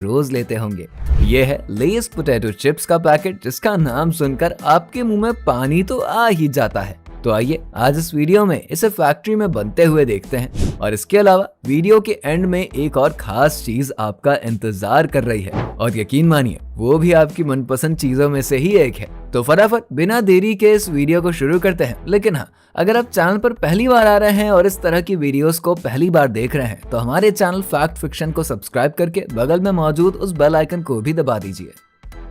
रोज लेते होंगे। ये है लेस पोटैटो चिप्स का पैकेट, जिसका नाम सुनकर आपके मुंह में पानी तो आ ही जाता है। तो आइए आज इस वीडियो में इसे फैक्ट्री में बनते हुए देखते हैं, और इसके अलावा वीडियो के एंड में एक और खास चीज आपका इंतजार कर रही है, और यकीन मानिए वो भी आपकी मनपसंद चीजों में से ही एक है। तो फटाफट बिना देरी के इस वीडियो को शुरू करते हैं। लेकिन हाँ, अगर आप चैनल पर पहली बार आ रहे हैं और इस तरह की वीडियोस को पहली बार देख रहे हैं, तो हमारे चैनल फैक्ट फिक्शन को सब्सक्राइब करके बगल में मौजूद उस बेल आइकन को भी दबा दीजिए।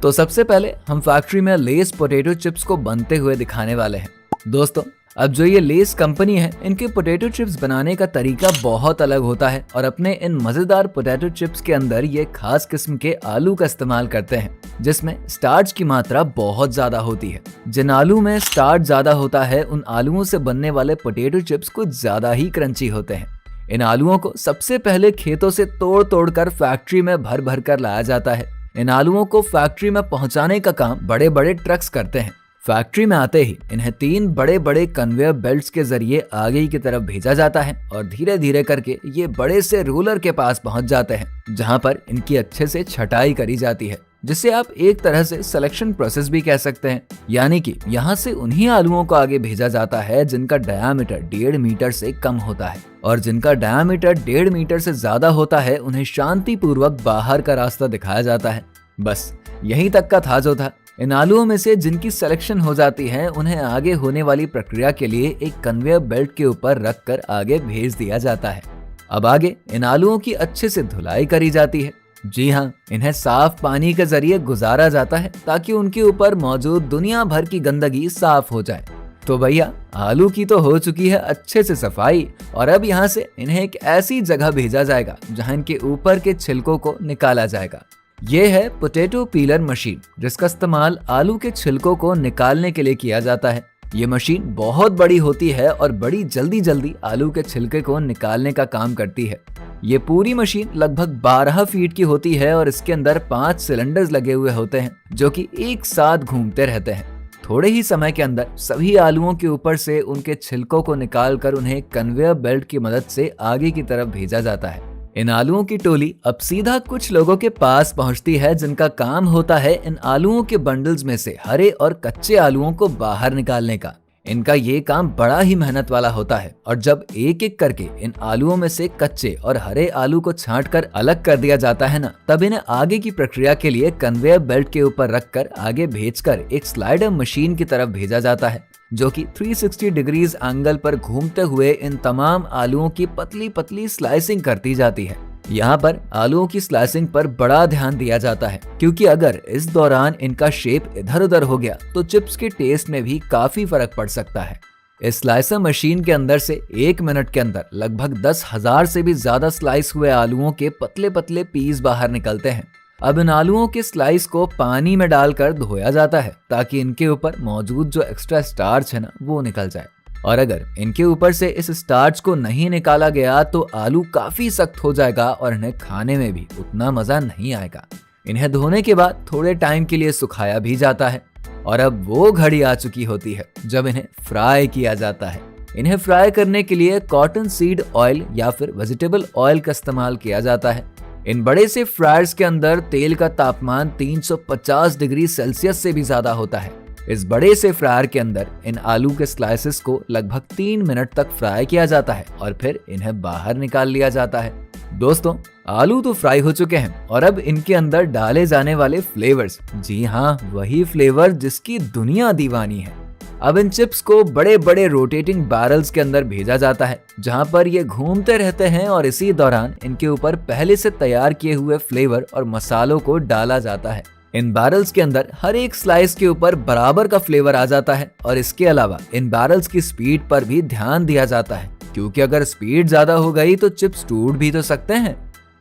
तो सबसे पहले हम फैक्ट्री में लेस पोटैटो चिप्स को बनते हुए दिखाने वाले हैं। दोस्तों, अब जो ये लेस कंपनी है, इनके पोटैटो चिप्स बनाने का तरीका बहुत अलग होता है, और अपने इन मजेदार पोटैटो चिप्स के अंदर ये खास किस्म के आलू का इस्तेमाल करते हैं, जिसमें स्टार्च की मात्रा बहुत ज्यादा होती है। जिन आलू में स्टार्च ज्यादा होता है, उन आलूओं से बनने वाले पोटैटो चिप्स कुछ ज्यादा ही क्रंची होते हैं। इन आलूओं को सबसे पहले खेतों से तोड़ कर फैक्ट्री में भर भर कर लाया जाता है। इन आलूओं को फैक्ट्री में पहुंचाने का काम बड़े बड़े ट्रक्स करते हैं। फैक्ट्री में आते ही इन्हें 3 बड़े बड़े कन्वेयर बेल्ट्स के जरिए आगे की तरफ भेजा जाता है, और धीरे धीरे करके ये बड़े से रोलर के पास पहुंच जाते हैं, जहां पर इनकी अच्छे से छटाई करी जाती है, जिसे आप एक तरह से सिलेक्शन प्रोसेस भी कह सकते हैं। यानी कि यहाँ से उन्हीं आलूओं को आगे भेजा जाता है जिनका डायामीटर 1.5 मीटर से कम होता है, और जिनका डायामीटर 1.5 मीटर से ज्यादा होता है उन्हें शांतिपूर्वक बाहर का रास्ता दिखाया जाता है। बस यहीं तक का था जो था। इन आलूओं में से जिनकी सिलेक्शन हो जाती है, उन्हें आगे होने वाली प्रक्रिया के लिए एक कन्वेयर बेल्ट के ऊपर रखकर आगे भेज दिया जाता है। अब आगे इन आलूओं की अच्छे से धुलाई करी जाती है। जी हाँ, इन्हें साफ पानी के जरिए गुजारा जाता है, ताकि उनके ऊपर मौजूद दुनिया भर की गंदगी साफ हो जाए। तो भैया, आलू की तो हो चुकी है अच्छे से सफाई, और अब यहाँ से इन्हें एक ऐसी जगह भेजा जाएगा जहाँ इनके ऊपर के छिलकों को निकाला जाएगा। ये है पोटैटो पीलर मशीन, जिसका इस्तेमाल आलू के छिलकों को निकालने के लिए किया जाता है। ये मशीन बहुत बड़ी होती है और बड़ी जल्दी आलू के छिलके को निकालने का काम करती है। ये पूरी मशीन लगभग 12 फीट की होती है, और इसके अंदर 5 सिलेंडर्स लगे हुए होते हैं, जो कि एक साथ घूमते रहते हैं। थोड़े ही समय के अंदर सभी आलूओं के ऊपर से उनके छिलकों को निकालकर उन्हें कन्वेयर बेल्ट की मदद से आगे की तरफ भेजा जाता है। इन आलूओं की टोली अब सीधा कुछ लोगों के पास पहुंचती है, जिनका काम होता है इन आलूओं के बंडल्स में से हरे और कच्चे आलूओं को बाहर निकालने का। इनका ये काम बड़ा ही मेहनत वाला होता है, और जब एक एक करके इन आलूओं में से कच्चे और हरे आलू को छांटकर अलग कर दिया जाता है ना, तब इन्हें आगे की प्रक्रिया के लिए कन्वेयर बेल्ट के ऊपर रखकर आगे भेजकर एक स्लाइडर मशीन की तरफ भेजा जाता है, जो कि 360 डिग्रीज एंगल पर घूमते हुए इन तमाम आलूओं की पतली पतली स्लाइसिंग करती जाती है। यहाँ पर आलूओं की स्लाइसिंग पर बड़ा ध्यान दिया जाता है, क्योंकि अगर इस दौरान इनका शेप इधर उधर हो गया तो चिप्स के टेस्ट में भी काफी फर्क पड़ सकता है। इस स्लाइसर मशीन के अंदर से 1 मिनट के अंदर लगभग 10,000 से भी ज्यादा स्लाइस हुए आलूओं के पतले पतले पीस बाहर निकलते हैं। अब इन आलूओं के स्लाइस को पानी में डालकर धोया जाता है, ताकि इनके ऊपर मौजूद जो एक्स्ट्रा स्टार्च है ना, वो निकल जाए। और अगर इनके ऊपर से इस स्टार्च को नहीं निकाला गया तो आलू काफी सख्त हो जाएगा, और इन्हें खाने में भी उतना मजा नहीं आएगा। इन्हें धोने के बाद थोड़े टाइम के लिए सुखाया भी जाता है, और अब वो घड़ी आ चुकी होती है जब इन्हें फ्राई किया जाता है। इन्हें फ्राई करने के लिए कॉटन सीड ऑयल या फिर वेजिटेबल ऑयल का इस्तेमाल किया जाता है। इन बड़े से फ्रायर्स के अंदर तेल का तापमान 350 डिग्री सेल्सियस से भी ज्यादा होता है। इस बड़े से फ्रायर के अंदर इन आलू के स्लाइसेस को लगभग 3 मिनट तक फ्राई किया जाता है, और फिर इन्हें बाहर निकाल लिया जाता है। दोस्तों, आलू तो फ्राई हो चुके हैं, और अब इनके अंदर डाले जाने वाले फ्लेवर्स, जी हाँ, वही फ्लेवर जिसकी दुनिया दीवानी है। अब इन चिप्स को बड़े बड़े रोटेटिंग बैरल्स के अंदर भेजा जाता है, जहां पर ये घूमते रहते हैं, और इसी दौरान इनके ऊपर पहले से तैयार किए हुए फ्लेवर और मसालों को डाला जाता है। इन बैरल्स के अंदर हर एक स्लाइस के ऊपर बराबर का फ्लेवर आ जाता है, और इसके अलावा इन बैरल्स की स्पीड पर भी ध्यान दिया जाता है, क्योंकि अगर स्पीड ज्यादा हो गई तो चिप्स टूट भी तो सकते हैं।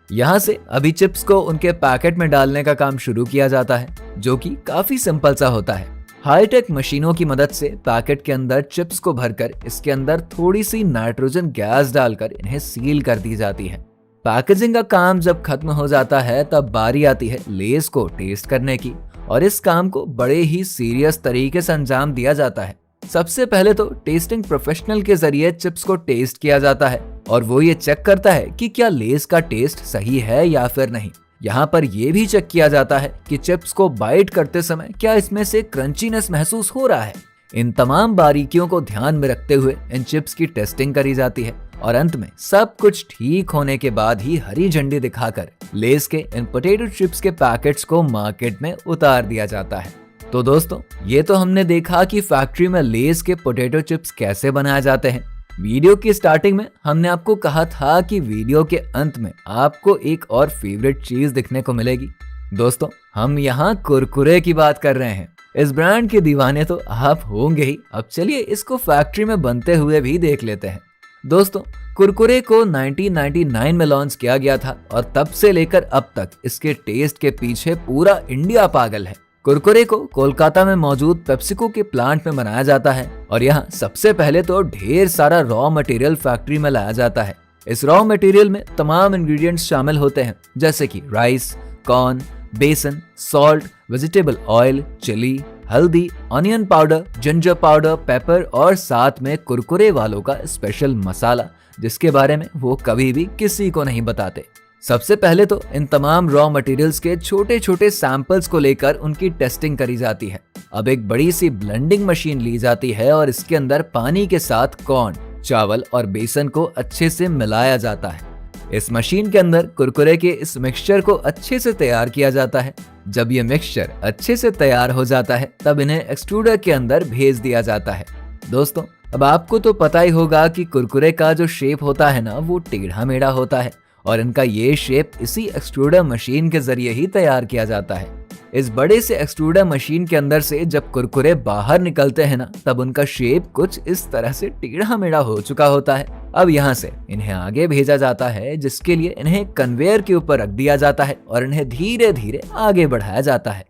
यहाँ से अभी चिप्स को उनके पैकेट में डालने का काम शुरू किया जाता है, जो कि काफी सिंपल सा होता है। हाईटेक मशीनों की मदद से पैकेट के अंदर चिप्स को भरकर इसके अंदर थोड़ी सी नाइट्रोजन गैस डालकर इन्हें सील कर दी जाती है। पैकेजिंग का काम जब खत्म हो जाता है, तब बारी आती है लेस को टेस्ट करने की, और इस काम को बड़े ही सीरियस तरीके से अंजाम दिया जाता है। सबसे पहले तो टेस्टिंग प्रोफेशनल के जरिए चिप्स को टेस्ट किया जाता है, और वो ये चेक करता है कि क्या लेस का टेस्ट सही है या फिर नहीं। यहाँ पर यह भी चेक किया जाता है कि चिप्स को बाइट करते समय क्या इसमें से क्रंचीनेस महसूस हो रहा है। इन तमाम बारीकियों को ध्यान में रखते हुए इन चिप्स की टेस्टिंग करी जाती है और अंत में सब कुछ ठीक होने के बाद ही हरी झंडी दिखाकर लेस के इन पोटैटो चिप्स के पैकेट्स को मार्केट में उतार दिया जाता है। तो दोस्तों, ये तो हमने देखा कि फैक्ट्री में लेस के पोटैटो चिप्स कैसे बनाए जाते हैं। वीडियो की स्टार्टिंग में हमने आपको कहा था कि वीडियो के अंत में आपको एक और फेवरेट चीज दिखने को मिलेगी। दोस्तों, हम यहाँ कुरकुरे की बात कर रहे हैं। इस ब्रांड के दीवाने तो आप होंगे ही। अब चलिए इसको फैक्ट्री में बनते हुए भी देख लेते हैं। दोस्तों, कुरकुरे को 1999 में लॉन्च किया गया था और तब से लेकर अब तक इसके टेस्ट के पीछे पूरा इंडिया पागल है। कुरकुरे को कोलकाता में मौजूद पेप्सिको के प्लांट में बनाया जाता है और यहाँ सबसे पहले तो ढेर सारा रॉ मटेरियल फैक्ट्री में लाया जाता है। इस रॉ मटेरियल में तमाम इंग्रेडिएंट्स शामिल होते हैं, जैसे कि राइस, कॉर्न, बेसन, सॉल्ट, वेजिटेबल ऑयल, चिली, हल्दी, onion powder, ginger powder, paper और साथ में कुरकुरे वालों का स्पेशल मसाला, जिसके बारे में वो कभी भी किसी को नहीं बताते। सबसे पहले तो इन तमाम रॉ मटेरियल्स के छोटे छोटे सैंपल्स को लेकर उनकी टेस्टिंग करी जाती है। अब एक बड़ी सी ब्लेंडिंग मशीन ली जाती है और इसके अंदर पानी के साथ कॉर्न, चावल और बेसन को अच्छे से मिलाया जाता है। इस मशीन के अंदर कुरकुरे के इस मिक्सचर को अच्छे से तैयार किया जाता है। जब ये मिक्सचर अच्छे से तैयार हो जाता है तब इन्हें एक्सट्रूडर के अंदर भेज दिया जाता है। दोस्तों, अब आपको तो पता ही होगा कि कुरकुरे का जो शेप होता है ना, वो टेढ़ा मेढ़ा होता है और इनका ये शेप इसी एक्सट्रूडर मशीन के जरिए ही तैयार किया जाता है। इस बड़े से एक्सट्रूडर मशीन के अंदर से जब कुरकुरे बाहर निकलते हैं ना, तब उनका शेप कुछ इस तरह से टेढ़ा मेढ़ा हो चुका होता है। अब यहाँ से इन्हें आगे भेजा जाता है, जिसके लिए इन्हें कन्वेयर के ऊपर रख दिया जाता है और इन्हें धीरे धीरे आगे बढ़ाया जाता है।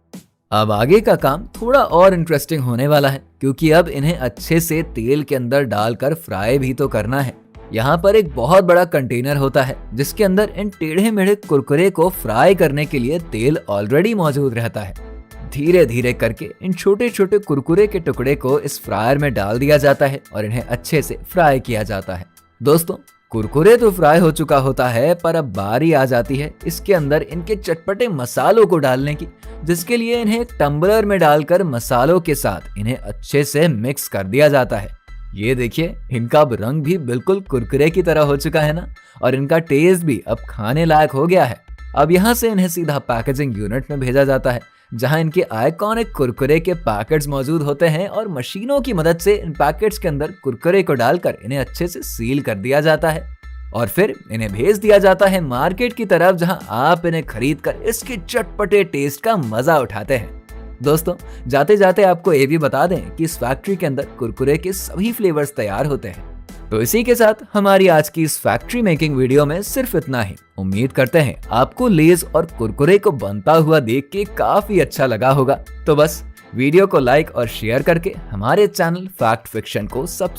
अब आगे का काम थोड़ा और इंटरेस्टिंग होने वाला है, क्योंकि अब इन्हें अच्छे से तेल के अंदर डालकर फ्राई भी तो करना है। यहाँ पर एक बहुत बड़ा कंटेनर होता है जिसके अंदर इन टेढ़े मेढ़े कुरकुरे को फ्राई करने के लिए तेल ऑलरेडी मौजूद रहता है। धीरे धीरे करके इन छोटे छोटे कुरकुरे के टुकड़े को इस फ्रायर में डाल दिया जाता है और इन्हें अच्छे से फ्राई किया जाता है। दोस्तों, कुरकुरे तो फ्राई हो चुका होता है, पर अब बारी आ जाती है इसके अंदर इनके चटपटे मसालों को डालने की, जिसके लिए इन्हें एक टम्बलर में डालकर मसालों के साथ इन्हें अच्छे से मिक्स कर दिया जाता है। ये देखिए, इनका अब रंग भी बिल्कुल कुरकुरे की तरह हो चुका है ना, और इनका टेस्ट भी अब खाने लायक हो गया है। अब यहाँ से इन्हें सीधा पैकेजिंग यूनिट में भेजा जाता है, जहाँ इनके आइकॉनिक कुरकुरे के पैकेट्स मौजूद होते हैं और मशीनों की मदद से इन पैकेट्स के अंदर कुरकुरे को डालकर इन्हें अच्छे से सील कर दिया जाता है और फिर इन्हें भेज दिया जाता है मार्केट की तरफ, जहाँ आप इन्हें खरीद कर इसके चटपटे टेस्ट का मजा उठाते हैं। दोस्तों, जाते जाते आपको ये भी बता दें कि इस फैक्ट्री के अंदर कुरकुरे के सभी फ्लेवर्स तैयार होते हैं। तो इसी के साथ हमारी आज की इस फैक्ट्री मेकिंग वीडियो में सिर्फ इतना ही। उम्मीद करते हैं आपको लेज और कुरकुरे को बनता हुआ देख के काफी अच्छा लगा होगा। तो बस वीडियो को लाइक और शेयर करके हमारे चैनल फैक्ट फिक्शन को सब्सक्राइब